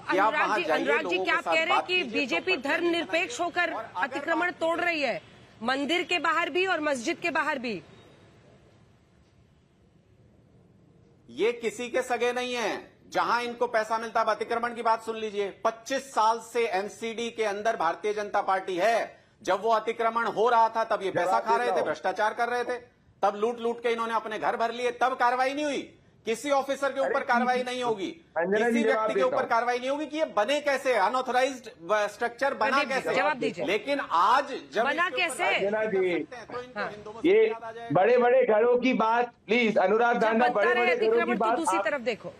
अनुराग जी क्या कह रहे हैं कि बीजेपी धर्मनिरपेक्ष होकर अतिक्रमण तोड़ रही है, मंदिर के बाहर भी और मस्जिद के बाहर भी? ये किसी के सगे नहीं है। जहां इनको पैसा मिलता है, अतिक्रमण की बात सुन लीजिए। 25 साल से एमसीडी के अंदर भारतीय जनता पार्टी है। जब वो अतिक्रमण हो रहा था तब ये पैसा खा रहे थे, भ्रष्टाचार कर रहे थे, तब लूट लूट के इन्होंने अपने घर भर लिए, तब कार्रवाई नहीं हुई। किसी ऑफिसर के ऊपर कार्रवाई नहीं होगी, किसी व्यक्ति के ऊपर कार्रवाई नहीं होगी कि ये बने कैसे, अनऑथराइज्ड स्ट्रक्चर बना कैसे। जवाब दीजिए। लेकिन आज जब बना कैसे, तो ये बड़े बड़े घरों की बात, प्लीज अनुराग दांडा, बड़े बड़े घरों की बात दूसरी तरफ देखो।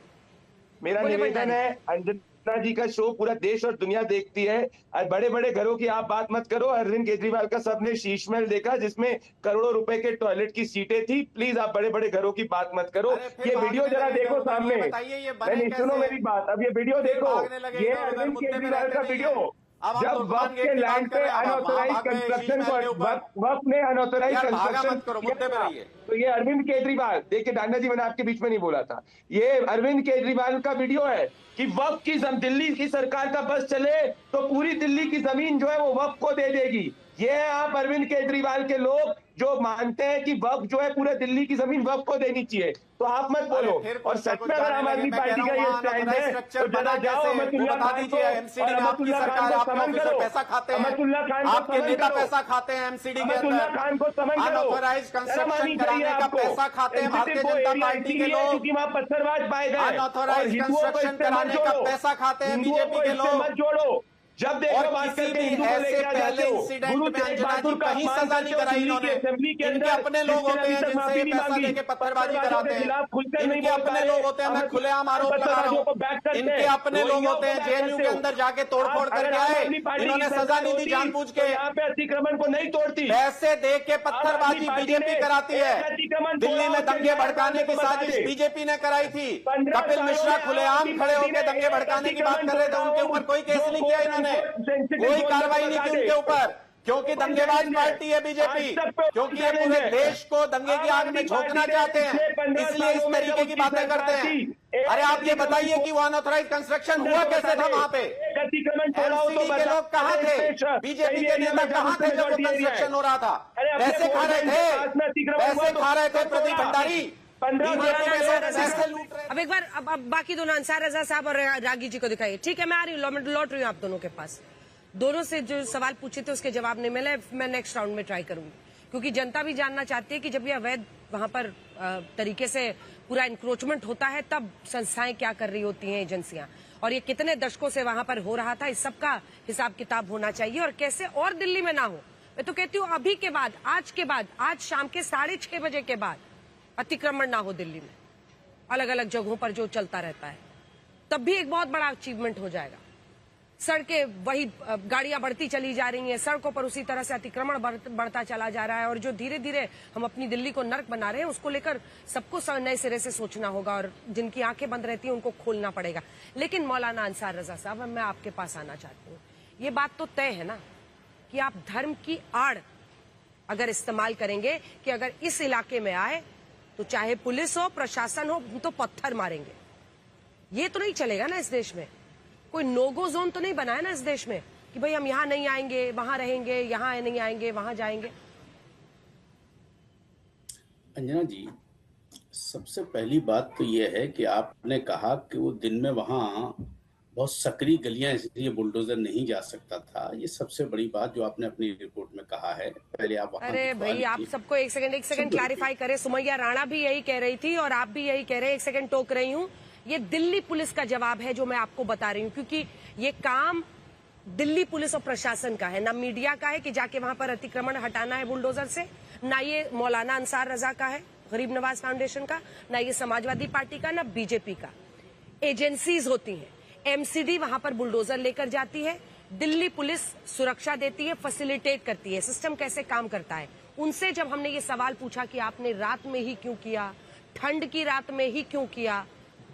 मेरा निवेदन है, अंजना जी का शो पूरा देश और दुनिया देखती है, और बड़े बड़े घरों की आप बात मत करो। अरविंद केजरीवाल का सबने शीश महल देखा जिसमें करोड़ों रुपए के टॉयलेट की सीटें थी। प्लीज आप बड़े बड़े घरों की बात मत करो। ये वीडियो जरा देखो सामने, नहीं सुनो मेरी बात, अब ये वीडियो देखो, ये अरविंद केजरीवाल का वीडियो, जब वक्त के लैंड पे अनऑथराइज कंस्ट्रक्शन को वक्त ने अनऑथराइज कंस्ट्रक्शन किया, तो ये अरविंद केजरीवाल, देखिए डांडा जी मैंने आपके बीच में नहीं बोला था, ये अरविंद केजरीवाल का वीडियो है कि वक्त की दिल्ली की सरकार का बस चले तो पूरी दिल्ली की जमीन जो है वो वक्त को दे देगी। ये है आप अरविंद केजरीवाल के लोग जो मानते हैं कि वक्त जो है पूरे दिल्ली की जमीन वक्त को देनी चाहिए, तो आप मत बोलो। और सच में अगर आम आदमी पार्टी का ये स्टैंड है तो जरा जाओ अहमदुल्ला खान को, अहमदुल्ला खान को समन करो, अहमदुल्ला खान को समन करो, पैसा खाते हैं एमसीडी के अहमदुल्ला खान को समन करो, अनऑथराइज्ड कंस्ट्रक्शन कराने का पैसा खाते हैं भारतीय जनता पार्टी के लोग, क्योंकि वहाँ पत्थरबाज पाए गए, अनऑथराइज्ड कंस्ट्रक्शन कराने का पैसा खाते हैं बीजेपी के लोग। मत जोड़ो, जब देखो बात करके हिंदू को लेके आ जाते हो। गुरु तेग बहादुर का कहीं सजा नहीं कराई इन्होंने। असेंबली के अंदर अपने लोग होते हैं जिनसे ये पैसा लेके पत्थरबाजी कराते हैं, इनके अपने लोग होते हैं, मैं खुलेआम आरोप लगा रहा हूं, इनके अपने लोग होते हैं जेएनयू के अंदर जाके तोड़फोड़ करके आए, इन्होंने सजा नहीं दी जानबूझ के। यहाँ पे अतिक्रमण को नहीं तोड़ती, पैसे दे के पत्थरबाजी बीजेपी कराती है। दिल्ली में दंगे भड़काने की साजिश बीजेपी ने कराई थी। कपिल मिश्रा खुलेआम खड़े होकर दंगे भड़काने की बात कर रहे थे, उनके ऊपर कोई केस नहीं किया इन्होंने, कोई कार्रवाई नहीं की उनके ऊपर, क्योंकि दंगेबाज पार्टी है बीजेपी, क्योंकि ये पूरे देश को दंगे की आग में झोंकना चाहते हैं, इसलिए इस तरीके की बातें करते हैं। अरे आप ये बताइए कि वो अनऑथराइज कंस्ट्रक्शन हुआ कैसे था वहां पे? एमसीडी के लोग कहाँ थे, बीजेपी के नेता कहाँ थे जब वो कंस्ट्रक्शन हो रहा था? पैसे खा रहे थे, पैसे खा रहे थे प्रदीप भंडारी। अब एक बार अब बाकी दोनों अंसार रजा साहब और रागी जी को दिखाइए। ठीक है, मैं आ रही हूँ, लौट रही हूँ आप दोनों के पास। दोनों से जो सवाल पूछे थे उसके जवाब नहीं मिले, मैं नेक्स्ट राउंड में ट्राई करूंगी, क्योंकि जनता भी जानना चाहती है कि जब ये अवैध वहां पर तरीके से पूरा इंक्रोचमेंट होता है तब संस्थाएं क्या कर रही होती हैं, एजेंसियां, और ये कितने दशकों से वहां पर हो रहा था, इस सब का हिसाब किताब होना चाहिए, और कैसे और दिल्ली में ना हो। मैं तो कहती हूँ अभी के बाद, आज शाम के 6:30 बजे के बाद अतिक्रमण ना हो दिल्ली में, अलग अलग जगहों पर जो चलता रहता है, तब भी एक बहुत बड़ा अचीवमेंट हो जाएगा। सड़कें वही गाड़ियां बढ़ती चली जा रही हैं, सड़कों पर उसी तरह से अतिक्रमण बढ़ता चला जा रहा है, और जो धीरे धीरे हम अपनी दिल्ली को नर्क बना रहे हैं उसको लेकर सबको नए सिरे से सोचना होगा, और जिनकी आंखें बंद रहती हैं उनको खोलना पड़ेगा। लेकिन मौलाना अंसार रजा साहब, मैं आपके पास आना चाहती हूँ। ये बात तो तय है ना कि आप धर्म की आड़ अगर इस्तेमाल करेंगे कि अगर इस इलाके में आए तो चाहे पुलिस हो, प्रशासन हो, तो पत्थर मारेंगे। ये तो नहीं चलेगा ना इस देश में। कोई नोगो जोन तो नहीं बनाया ना इस देश में कि भाई हम यहां नहीं आएंगे, वहां रहेंगे, यहां नहीं आएंगे, वहां जाएंगे। अंजना जी, सबसे पहली बात तो यह है कि आपने कहा कि वो दिन में वहां बहुत सकरी गलियां इसलिए बुलडोजर नहीं जा सकता था। ये सबसे बड़ी बात जो आपने अपनी रिपोर्ट में कहा है। पहले आप वहां, अरे भाई आप सबको एक सेकंड क्लैरिफाई करें। सुमैया राणा भी यही कह रही थी और आप भी यही कह रहे हैं। एक सेकंड टोक रही हूँ। ये दिल्ली पुलिस का जवाब है जो मैं आपको बता रही हूँ, क्योंकि ये काम दिल्ली पुलिस और प्रशासन का है, ना मीडिया का है कि जाके वहां पर अतिक्रमण हटाना है बुलडोजर से, ना ये मौलाना अंसार रजा का है, गरीब नवाज फाउंडेशन का, ना ये समाजवादी पार्टी का, ना बीजेपी का। एजेंसीज होती हैं, एमसीडी वहां पर बुलडोजर लेकर जाती है, दिल्ली पुलिस सुरक्षा देती है, फैसिलिटेट करती है। सिस्टम कैसे काम करता है, उनसे जब हमने ये सवाल पूछा कि आपने रात में ही क्यों किया, ठंड की रात में ही क्यों किया,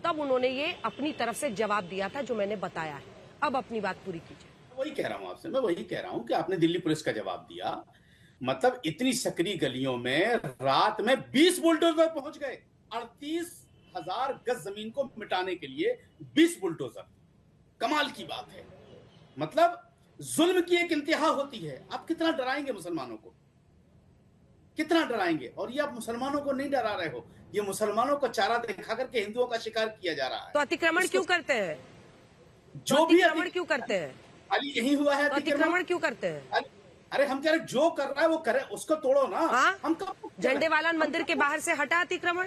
तब उन्होंने ये अपनी तरफ से जवाब दिया था जो मैंने बताया है। अब अपनी बात पूरी कीजिए। वही कह रहा हूं आपसे, मैं वही कह रहा हूं कि आपने दिल्ली पुलिस का जवाब दिया। मतलब इतनी सकरी गलियों में रात में 20 बुलडोजर पहुंच गए। 38,000 गज जमीन को मिटाने के लिए 20 बुलडोजर। कमाल की बात है। मतलब जुल्म की एक इंतहा होती है। आप कितना डराएंगे मुसलमानों को, कितना डराएंगे? और ये आप मुसलमानों को नहीं डरा रहे हो, ये मुसलमानों को चारा दिखा करके हिंदुओं का शिकार किया जा रहा है। तो अतिक्रमण क्यों करते हैं? जो भी अतिक्रमण क्यों करते हैं? अली यही हुआ है, तो अतिक्रमण क्यों करते हैं? अरे हम कह रहे जो कर रहा है वो करे, उसको तोड़ो ना। हाँ? हम कब झंडे वाला मंदिर के बाहर से हटा अतिक्रमण?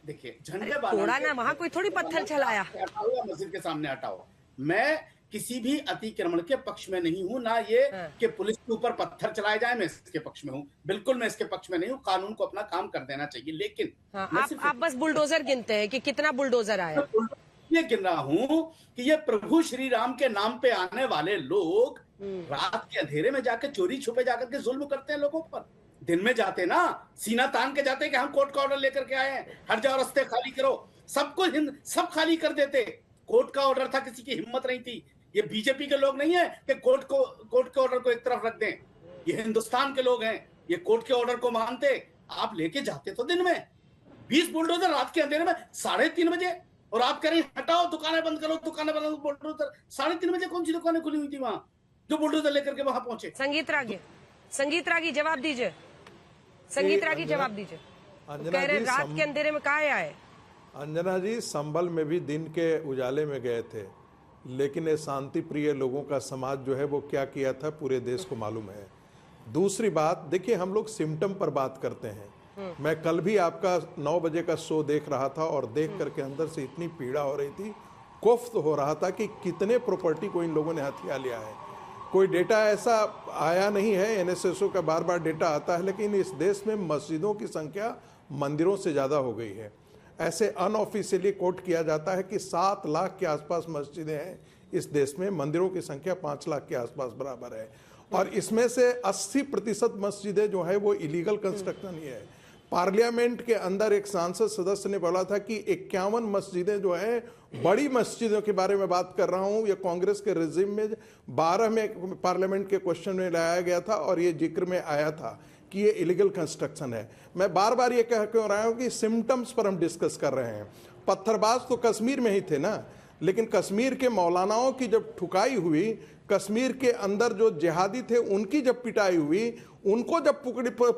देखिए, झंडे तोड़ा ना, वहां कोई थोड़ी पत्थर चलाया। मस्जिद के सामने हटाओ। मैं किसी भी अतिक्रमण के पक्ष में नहीं हूं, ना ये कि पुलिस के ऊपर पत्थर चलाए जाए, मैं इसके पक्ष में हूं। बिल्कुल मैं इसके पक्ष में नहीं हूं। कानून को अपना काम कर देना चाहिए। लेकिन आप बस बुलडोजर गिनते हैं कि कितना बुलडोजर आया। ये गिन रहा हूं कि ये प्रभु श्री राम के नाम पे आने वाले लोग रात के अंधेरे में जाकर चोरी छुपे जाकर के जुल्म करते हैं लोगों पर। दिन में जाते ना, सीना तान के जाते कि हम कोर्ट का ऑर्डर लेकर के आए हैं, हट जाओ, रास्ते खाली करो, सबको सब खाली कर देते। कोर्ट का ऑर्डर था, किसी की हिम्मत नहीं थी। ये बीजेपी के लोग नहीं है कि कोर्ट के ऑर्डर को एक तरफ रख दें। ये हिंदुस्तान के लोग हैं, ये कोर्ट के ऑर्डर को मानते। आप लेके जाते तो दिन में 20 बुलडोजर रात के अंधेरे में 3:30 बजे, और आप कह रहे हटाओ, दुकानें बंद करो, दुकानें बंद करो। बुलडोजर 3:30 बजे कौन सी दुकानें खुली हुई थी वहां जो बुलडोजर लेकर के वहां पहुंचे? संगीत रागी जवाब दीजिए। संगीत रागी जवाब दीजिए। कह रहे रात के अंधेरे में कहाँ आए? अंजना जी, संभल में भी दिन के उजाले में गए थे, लेकिन ये शांति प्रिय लोगों का समाज जो है वो क्या किया था पूरे देश को मालूम है। दूसरी बात देखिए, हम लोग सिम्टम पर बात करते हैं। मैं कल भी आपका 9 बजे का शो देख रहा था और देख करके अंदर से इतनी पीड़ा हो रही थी, कोफ्त हो रहा था कि कितने प्रॉपर्टी को इन लोगों ने हथिया लिया है। कोई डेटा ऐसा आया नहीं है, एनएसएसओ का बार बार डेटा आता है, लेकिन इस देश में मस्जिदों की संख्या मंदिरों से ज़्यादा हो गई है। ऐसे अनऑफिशियली कोट किया जाता है कि 7 लाख के आसपास मस्जिदें हैं इस देश में, मंदिरों की संख्या 5 लाख के आसपास बराबर है, और इसमें से 80% मस्जिदें जो है वो इलीगल कंस्ट्रक्शन ही है। पार्लियामेंट के अंदर एक सांसद सदस्य ने बोला था कि 51 मस्जिदें जो है, बड़ी मस्जिदों के बारे में बात कर रहा हूं, ये कांग्रेस के रिजिम में 12 में पार्लियामेंट के क्वेश्चन में लाया गया था और ये जिक्र में आया था कि ये इलीगल कंस्ट्रक्शन है। मैं बार बार ये कह क्यों रहा हूं कि सिम्टम्स पर हम डिस्कस कर रहे हैं। पत्थरबाज तो कश्मीर में ही थे ना, लेकिन कश्मीर के मौलानाओं की जब ठुकाई हुई, कश्मीर के अंदर जो जिहादी थे उनकी जब पिटाई हुई, उनको जब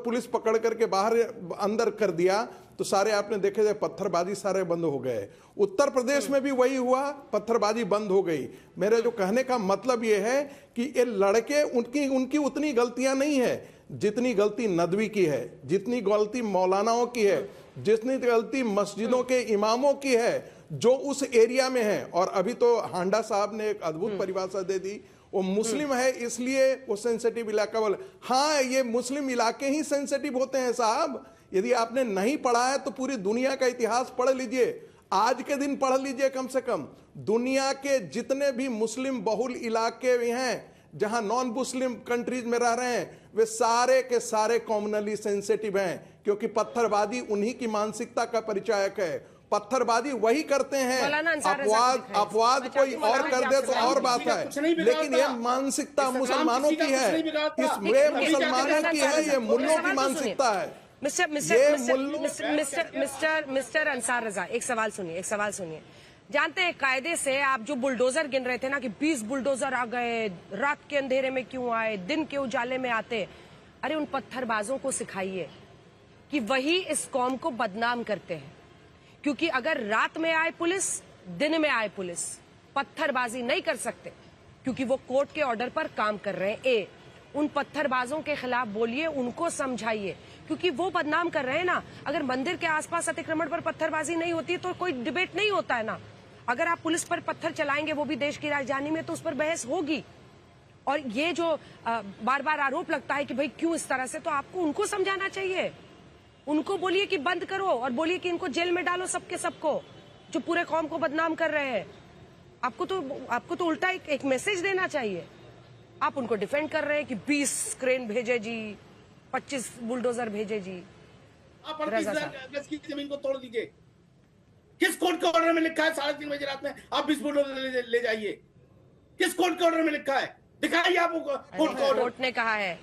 पुलिस पकड़ करके बाहर अंदर कर दिया, तो सारे आपने देखे थे पत्थरबाजी सारे बंद हो गए। उत्तर प्रदेश में भी वही हुआ, पत्थरबाजी बंद हो गई। मेरे जो कहने का मतलब ये है कि ये लड़के उनकी उतनी गलतियां नहीं है जितनी गलती नदवी की है, जितनी गलती मौलानाओं की है, जितनी गलती मस्जिदों के इमामों की है जो उस एरिया में है। और अभी तो हांडा साहब ने एक अद्भुत परिभाषा दे दी, वो मुस्लिम है इसलिए वो सेंसिटिव इलाका बोले। हाँ, ये मुस्लिम इलाके ही सेंसिटिव होते हैं साहब। यदि आपने नहीं पढ़ा है तो पूरी दुनिया का इतिहास पढ़ लीजिए, आज के दिन पढ़ लीजिए कम से कम। दुनिया के जितने भी मुस्लिम बहुल इलाके हैं जहां नॉन मुस्लिम कंट्रीज में रह रहे हैं, वे सारे के सारे कॉमनली सेंसिटिव हैं, क्योंकि पत्थरबाजी उन्हीं की मानसिकता का परिचायक है। पत्थरबाजी वही करते हैं, अपवाद कोई और कर दे तो और बात है, लेकिन ये मानसिकता मुसलमानों की है, इसमें मुसलमानों की है, ये मुल्लों की मानसिकता है। मिस्टर अंसार रजा, एक सवाल सुनिए। जानते हैं कायदे से आप जो बुलडोजर गिन रहे थे ना कि 20 बुलडोजर आ गए, रात के अंधेरे में क्यों आए, दिन के उजाले में आते, अरे उन पत्थरबाजों को सिखाइए कि वही इस कौम को बदनाम करते हैं। क्योंकि अगर रात में आए पुलिस, दिन में आए पुलिस, पत्थरबाजी नहीं कर सकते, क्योंकि वो कोर्ट के ऑर्डर पर काम कर रहे हैं। उन पत्थरबाजों के खिलाफ बोलिए, उनको समझाइए, क्योंकि वो बदनाम कर रहे हैं ना। अगर मंदिर के आसपास अतिक्रमण पर पत्थरबाजी नहीं होती तो कोई डिबेट नहीं होता है ना। अगर आप पुलिस पर पत्थर चलाएंगे, वो भी देश की राजधानी में, तो उस पर बहस होगी। और ये जो बार बार आरोप लगता है कि भाई क्यों इस तरह से, तो आपको उनको समझाना चाहिए। उनको बोलिए कि बंद करो, और बोलिए कि इनको जेल में डालो सबके सबको, जो पूरे कौम को बदनाम कर रहे हैं। आपको तो उल्टा एक मैसेज देना चाहिए। आप उनको डिफेंड कर रहे हैं कि 20 क्रेन भेजे जी, 25 बुलडोजर भेजे जी। आप 38,000 गज की जमीन को तोड़ दीजिए। किस कोर्ट के ऑर्डर में लिखा है 3:30 बजे रात में आप 20 बुलडोजर ले जाइए? किस कोर्ट के ऑर्डर में लिखा है? दिखाइए आप कोर्ट का ऑर्डर। कोर्ट ने कहा है,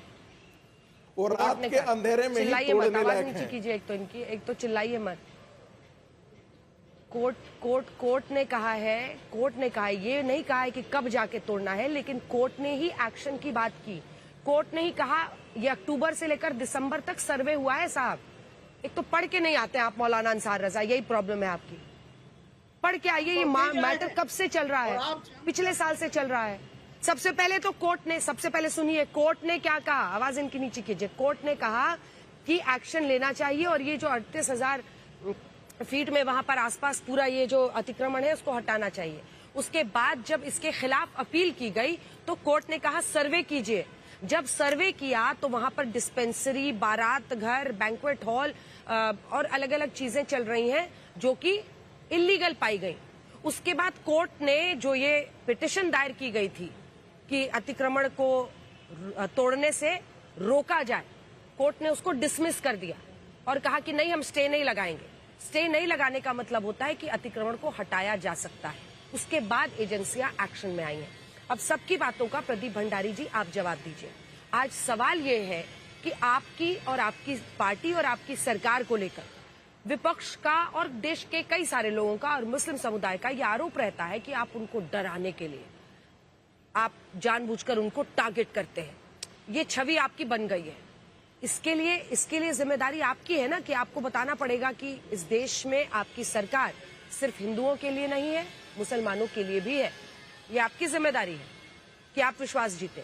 और रात के अंधेरे में ही तोड़ने लायक है। कीजिए एक तो चिल्लाइए मत। कोर्ट ने कहा है, ये नहीं कहा है कि कब जाके तोड़ना है, लेकिन कोर्ट ने ही एक्शन की बात की। कोर्ट ने ही कहा ये अक्टूबर से लेकर दिसंबर तक सर्वे हुआ है साहब। एक तो पढ़ के नहीं आते आप मौलाना अंसार रजा, यही प्रॉब्लम है आपकी। पढ़ के आइए, ये मैटर कब से चल रहा है, पिछले साल से चल रहा है। सबसे पहले तो कोर्ट ने, सबसे पहले सुनिए कोर्ट ने क्या कहा, आवाज इनकी नीचे कीजिए। कोर्ट ने कहा कि एक्शन लेना चाहिए और ये जो 38,000 फीट में वहां पर आसपास पूरा ये जो अतिक्रमण है उसको हटाना चाहिए। उसके बाद जब इसके खिलाफ अपील की गई तो कोर्ट ने कहा सर्वे कीजिए। जब सर्वे किया तो वहां पर डिस्पेंसरी, बारात घर, बैंक्वेट हॉल और अलग अलग चीजें चल रही हैं जो कि इलीगल पाई गई। उसके बाद कोर्ट ने जो ये पिटिशन दायर की गई थी कि अतिक्रमण को तोड़ने से रोका जाए, कोर्ट ने उसको डिसमिस कर दिया और कहा कि नहीं, हम स्टे नहीं लगाएंगे। स्टे नहीं लगाने का मतलब होता है कि अतिक्रमण को हटाया जा सकता है। उसके बाद एजेंसियां एक्शन में आई हैं। अब सबकी बातों का प्रदीप भंडारी जी आप जवाब दीजिए। आज सवाल ये है कि आपकी और आपकी पार्टी और आपकी सरकार को लेकर विपक्ष का और देश के कई सारे लोगों का और मुस्लिम समुदाय का यह आरोप रहता है कि आप उनको डराने के लिए आप जानबूझकर उनको टारगेट करते हैं। ये छवि आपकी बन गई है। इसके लिए जिम्मेदारी आपकी है ना कि आपको बताना पड़ेगा कि इस देश में आपकी सरकार सिर्फ हिंदुओं के लिए नहीं है, मुसलमानों के लिए भी है। ये आपकी जिम्मेदारी है कि आप विश्वास जीते।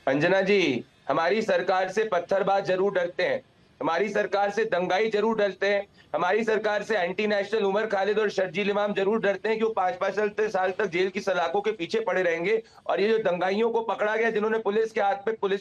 अंजना जी, हमारी सरकार से पत्थरबाज जरूर डरते हैं, हमारी सरकार से दंगाई जरूर डरते हैं, हमारी सरकार से एंटी नेशनल उमर खालिद और शर्जील इमाम जरूर डरते हैं कि वो 5-5 साल तक जेल की सलाखों के पीछे पड़े रहेंगे। और ये जो दंगाइयों को पकड़ा गया, जिन्होंने पुलिस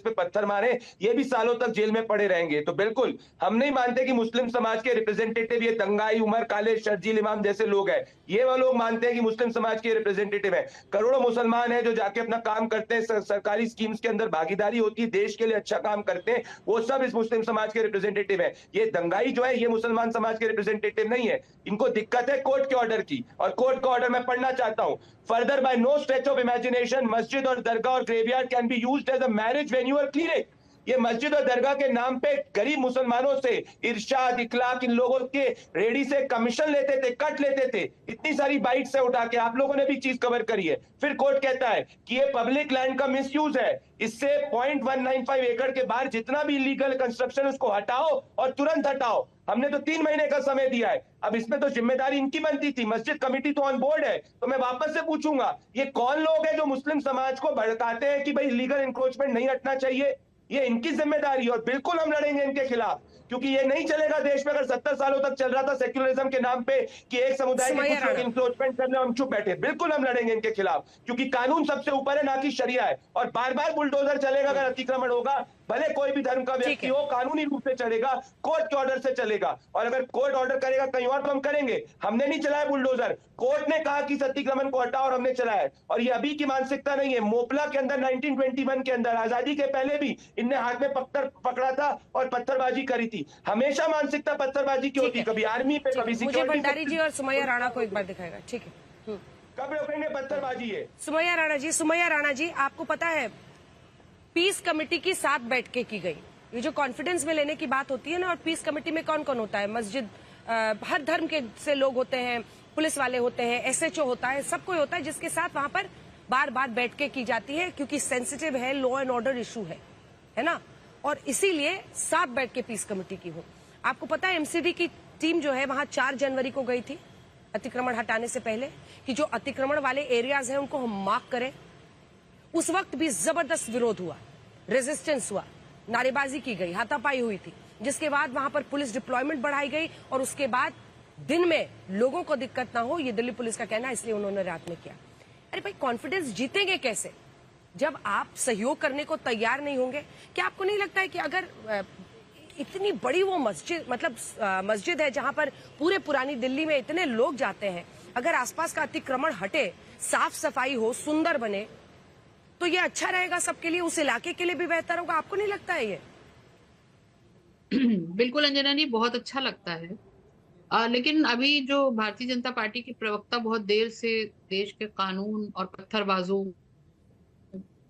पे पत्थर मारे, ये भी सालों तक जेल में पड़े रहेंगे। तो बिल्कुल हम नहीं मानते कि मुस्लिम समाज के रिप्रेजेंटेटिव ये दंगाई, उमर खालिद, शर्जील इमाम जैसे लोग हैं। ये वो लोग मानते हैं कि मुस्लिम समाज के रिप्रेजेंटेटिव है। करोड़ों मुसलमान है जो जाके अपना काम करते हैं, सरकारी स्कीम्स के अंदर भागीदारी होती है, देश के लिए अच्छा काम करते हैं, वो सब इस मुस्लिम समाज के रिप्रेजेंटेटिव है। ये दंगाई जो है ये मुसलमान समाज के रिप्रेजेंटेटिव नहीं है। इनको दिक्कत है कोर्ट के ऑर्डर की, और कोर्ट का ऑर्डर मैं पढ़ना चाहता हूं। Further by no stretch of imagination मस्जिद और दरगाह और graveyard can be used as a marriage venue और क्लिनिक। ये मस्जिद और दरगाह के नाम पे गरीब मुसलमानों से इरशाद, इखलाक, इन लोगों के रेडी से कमीशन लेते थे, कट लेते थे, इतनी सारी बाइट से उठा के। आप लोगों ने भी चीज कवर करी है। फिर कोर्ट कहता है कि ये पब्लिक लैंड का मिसयूज है, इससे 0.195 एकड़ के बाहर जितना भी इलीगल कंस्ट्रक्शन उसको हटाओ और तुरंत हटाओ। हमने तो 3 महीने का समय दिया है। अब इसमें तो जिम्मेदारी इनकी बनती थी, मस्जिद कमेटी तो ऑन बोर्ड है। तो मैं वापस से पूछूंगा, ये कौन लोग हैं जो मुस्लिम समाज को भड़काते हैं कि भाई इलीगल इंक्रोचमेंट नहीं हटना चाहिए? ये इनकी जिम्मेदारी, और बिल्कुल हम लड़ेंगे इनके खिलाफ, क्योंकि ये नहीं चलेगा देश में। अगर 70 सालों तक चल रहा था सेक्युलरिज्म के नाम पे कि एक समुदाय के कुछ लोग इंक्रोचमेंट कर ले, हम चुप बैठे। बिल्कुल हम लड़ेंगे इनके खिलाफ, क्योंकि कानून सबसे ऊपर है, ना कि शरिया है। और बार बार बुलडोजर चलेगा अगर अतिक्रमण होगा, भले कोई भी धर्म का व्यक्ति हो, कानूनी रूप से चलेगा, कोर्ट के ऑर्डर से चलेगा। और अगर कोर्ट ऑर्डर करेगा कहीं और तो हम करेंगे। हमने नहीं चलाया बुलडोजर, कोर्ट ने कहा कि इस अतिक्रमण को हटाओ और हमने चलाया। और ये अभी की मानसिकता नहीं है। मोपला के अंदर 1921 के अंदर, आजादी के पहले भी इनने हाथ में पत्थर पकड़ा था और पत्थरबाजी करी थी। हमेशा मानसिकता पत्थरबाजी की होती, कभी आर्मी पे, कभी मुझे सिक्योरिटी। भंडारी जी और सुमैया राणा को एक बार दिखाएगा, ठीक है? कब रोकेंगे पत्थरबाजी? है सुमैया राणा जी, आपको पता है पीस कमेटी की 7 बैठकें की गई। ये जो कॉन्फिडेंस में लेने की बात होती है ना, और पीस कमेटी में कौन कौन होता है? मस्जिद, हर धर्म के से लोग होते हैं, पुलिस वाले होते हैं, SHO होता है, सब कोई होता है, जिसके साथ वहां पर बार बार बैठकें की जाती है, क्योंकि सेंसिटिव है, लॉ एंड ऑर्डर इशू है ना। और इसीलिए 7 बैठकें पीस कमेटी की हो। आपको पता है MCD की टीम जो है वहां 4 जनवरी को गई थी अतिक्रमण हटाने से पहले, कि जो अतिक्रमण वाले एरियाज हैं उनको हम मार्क करें। उस वक्त भी जबरदस्त विरोध हुआ, रेजिस्टेंस हुआ, नारेबाजी की गई, हाथापाई हुई थी, जिसके बाद वहां पर पुलिस डिप्लॉयमेंट बढ़ाई गई। और उसके बाद दिन में लोगों को दिक्कत ना हो, ये दिल्ली पुलिस का कहना है, इसलिए उन्होंने रात में किया। अरे भाई, कॉन्फिडेंस जीतेंगे कैसे जब आप सहयोग करने को तैयार नहीं होंगे? क्या आपको नहीं लगता है कि अगर इतनी बड़ी वो मस्जिद, मतलब मस्जिद है जहां पर पूरे पुरानी दिल्ली में इतने लोग जाते हैं, अगर आसपास का अतिक्रमण हटे, साफ सफाई हो, सुंदर बने, तो ये अच्छा रहेगा सबके लिए, उस इलाके के लिए भी बेहतर होगा। आपको नहीं लगता है ये? बिल्कुल अंजना जी, बहुत अच्छा लगता है। लेकिन अभी जो भारतीय जनता पार्टी के प्रवक्ता बहुत देर से देश के कानून और पत्थरबाजों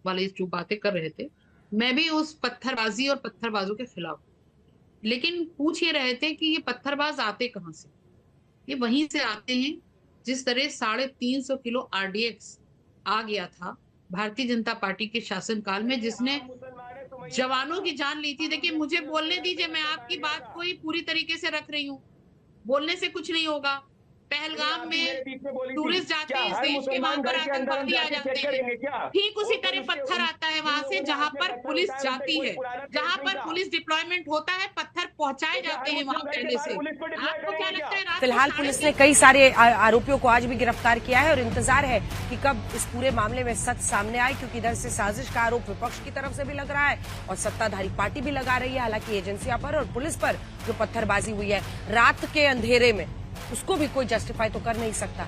वाले जो बातें कर रहे थे, मैं भी उस पत्थरबाजी और पत्थरबाजों के खिलाफ। लेकिन पूछ ये रहे थे कि ये पत्थरबाज आते कहां से? ये वहीं से आते हैं। जिस तरह 350 किलो RDX आ गया था भारतीय जनता पार्टी के शासनकाल में, जिसने जवानों की जान ली थी। देखिए, मुझे बोलने दीजिए, मैं आपकी बात को ही पूरी तरीके से रख रही हूँ, बोलने से कुछ नहीं होगा। पहलगाम में टूरिस्ट जाते हैं इस देश के, वहां पर आतंकवादी आ जाते हैं। ठीक उसी तरह पत्थर आता है वहां से जहां पर पुलिस जाती है, जहां पर पुलिस डिप्लॉयमेंट होता है, पत्थर पहुंचाए जाते हैं वहां पहले से। आपको क्या लगता है? फिलहाल पुलिस ने कई सारे आरोपियों को आज भी गिरफ्तार किया है और इंतजार है कि कब इस पूरे मामले में सच सामने आए, क्योंकि इधर से साजिश का आरोप विपक्ष की तरफ से भी लग रहा है और सत्ताधारी पार्टी भी लगा रही है। हालांकि एजेंसियों पर और पुलिस पर जो पत्थरबाजी हुई है रात के अंधेरे में, उसको भी कोई जस्टिफाई तो कर नहीं सकता।